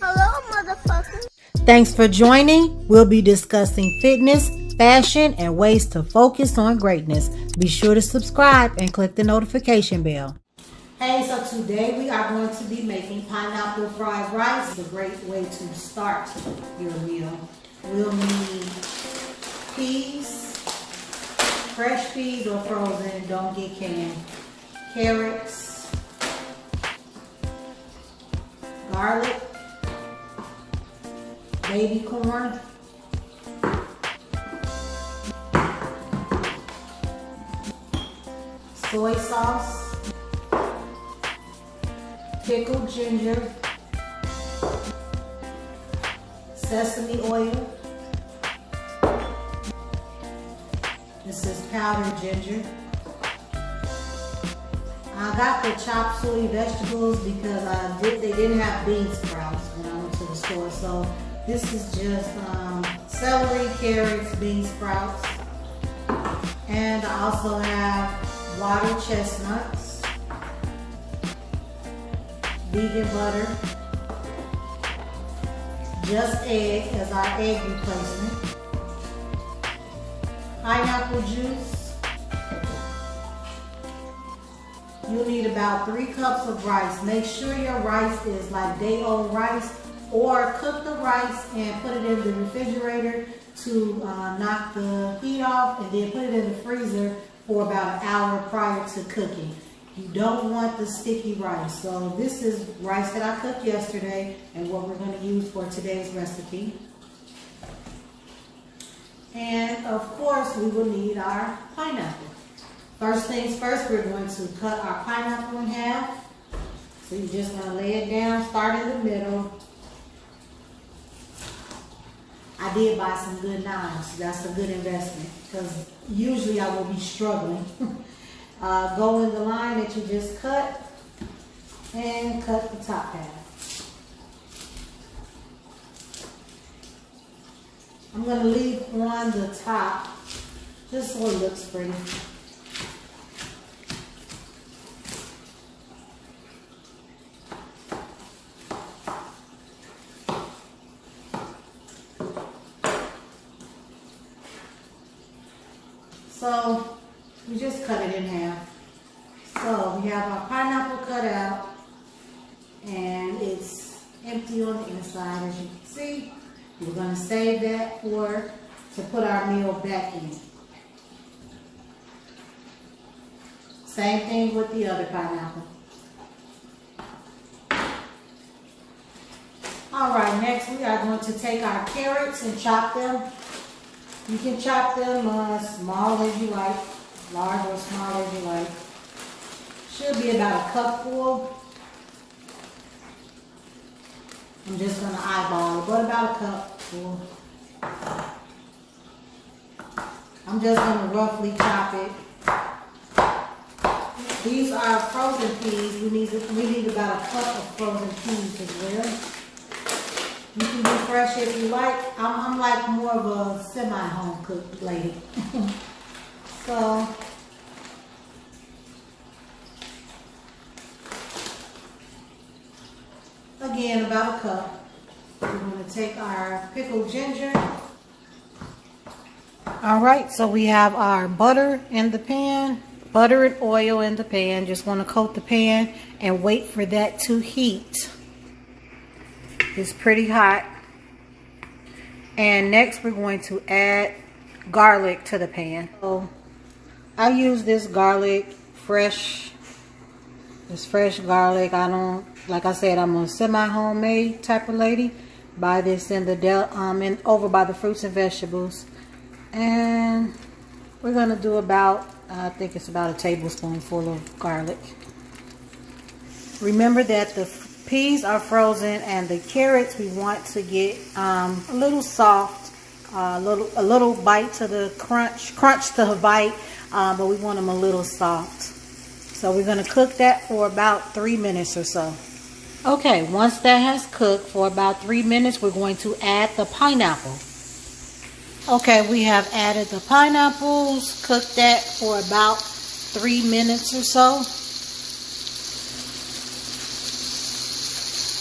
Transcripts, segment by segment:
Hello, motherfucker. Thanks for joining. We'll be discussing fitness, fashion, and ways to focus on greatness. Be sure to subscribe and click the notification bell. Hey, so today we are going to be making pineapple fried rice. It's a great way to start your meal. We'll need peas, fresh peas or frozen, don't get canned. Carrots, garlic, baby corn, soy sauce, pickled ginger, sesame oil. This is powdered ginger. I got the chop suey vegetables because they didn't have bean sprouts when I went to the store. So this is just celery, carrots, bean sprouts. And I also have water chestnuts, vegan butter, just egg as our egg replacement, pineapple juice. You'll need about 3 cups of rice. Make sure your rice is like day-old rice, or cook the rice and put it in the refrigerator to knock the heat off, and then put it in the freezer for about an hour prior to cooking. You don't want the sticky rice. So this is rice that I cooked yesterday and what we're going to use for today's recipe. And of course we will need our pineapple. First things first, we're going to cut our pineapple in half. So you're just going to lay it down, start in the middle. I did buy some good knives. That's a good investment because usually I will be struggling. Go in the line that you just cut and cut the top half. I'm going to leave on the top just so it looks pretty. So we just cut it in half. So we have our pineapple cut out and it's empty on the inside, as you can see. We're going to save that to put our meal back in. Same thing with the other pineapple. Alright, next we are going to take our carrots and chop them. You can chop them small as you like, large or small as you like. Should be about a cupful. I'm just going to eyeball it, but about a cupful. I'm just going to roughly chop it. These are frozen peas. We need about a cup of frozen peas as well. You can do fresh if you like. I'm like more of a semi-home cooked lady. So, again, about a cup. We're going to take our pickled ginger. Alright, so we have our butter in the pan. Butter and oil in the pan. Just want to coat the pan and wait for that to heat. It's pretty hot. And next we're going to add garlic to the pan. So I use this garlic fresh. It's fresh garlic. Like I said, I'm a semi-homemade type of lady. Buy this in the over by the fruits and vegetables. And we're gonna do about, I think it's about a tablespoonful of garlic. Remember that the peas are frozen and the carrots we want to get a little soft, a little bite to the crunch to the bite, but we want them a little soft. So we're going to cook that for about 3 minutes or so. Okay, once that has cooked for about 3 minutes, we're going to add the pineapple. Okay, we have added the pineapples, cooked that for about 3 minutes or so.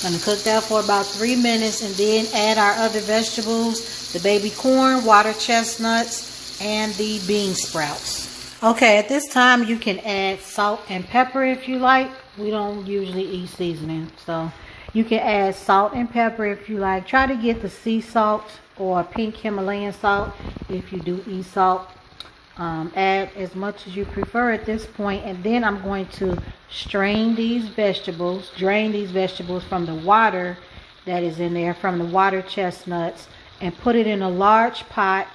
Gonna cook that for about 3 minutes and then add our other vegetables, the baby corn, water chestnuts, and the bean sprouts. Okay, at this time you can add salt and pepper if you like. We don't usually eat seasoning, so you can add salt and pepper if you like. Try to get the sea salt or pink Himalayan salt if you do eat salt. Add as much as you prefer at this point, and then I'm going to drain these vegetables from the water that is in there, from the water chestnuts, and put it in a large pot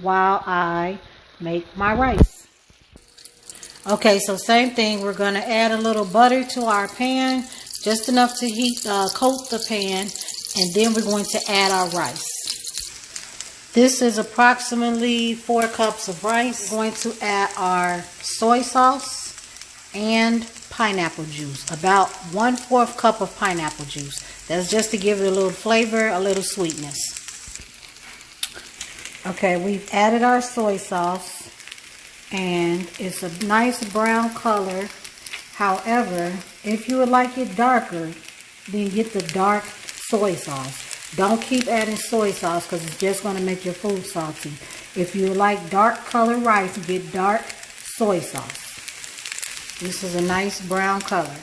while I make my rice. Okay, so same thing, we're going to add a little butter to our pan, just enough to coat the pan, and then we're going to add our rice. This is approximately 4 cups of rice. We're going to add our soy sauce and pineapple juice, about 1/4 cup of pineapple juice. That's just to give it a little flavor, a little sweetness. Okay, we've added our soy sauce and it's a nice brown color. However, if you would like it darker, then get the dark soy sauce. Don't keep adding soy sauce because it's just going to make your food salty. If you like dark color rice, get dark soy sauce. This is a nice brown color.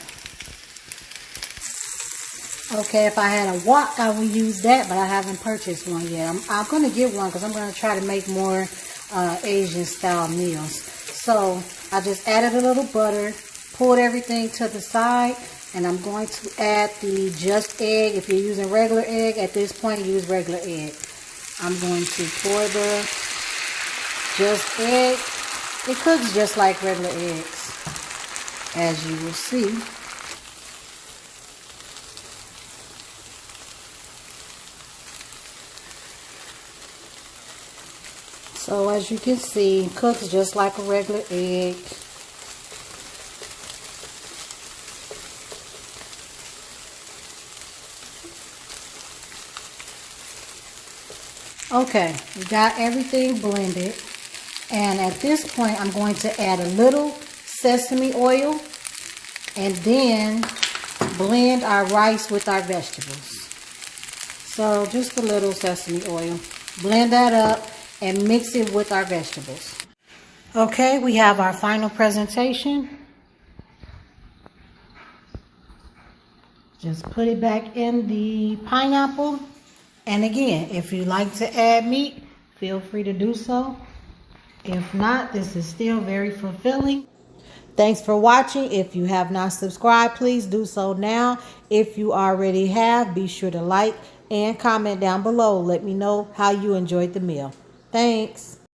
Okay, if I had a wok, I would use that, but I haven't purchased one yet. I'm going to get one because I'm going to try to make more Asian style meals. So I just added a little butter, pulled everything to the side, and I'm going to add the just egg. If you're using regular egg, at this point use regular egg. I'm going to pour the just egg. It cooks just like regular eggs, as you will see. So as you can see, it cooks just like a regular egg. Okay, we got everything blended, and at this point I'm going to add a little sesame oil and then blend our rice with our vegetables. So just a little sesame oil. Blend that up and mix it with our vegetables. Okay, we have our final presentation. Just put it back in the pineapple. And again, if you like to add meat, feel free to do so. If not, this is still very fulfilling. Thanks for watching. If you have not subscribed, please do so now. If you already have, be sure to like and comment down below. Let me know how you enjoyed the meal. Thanks.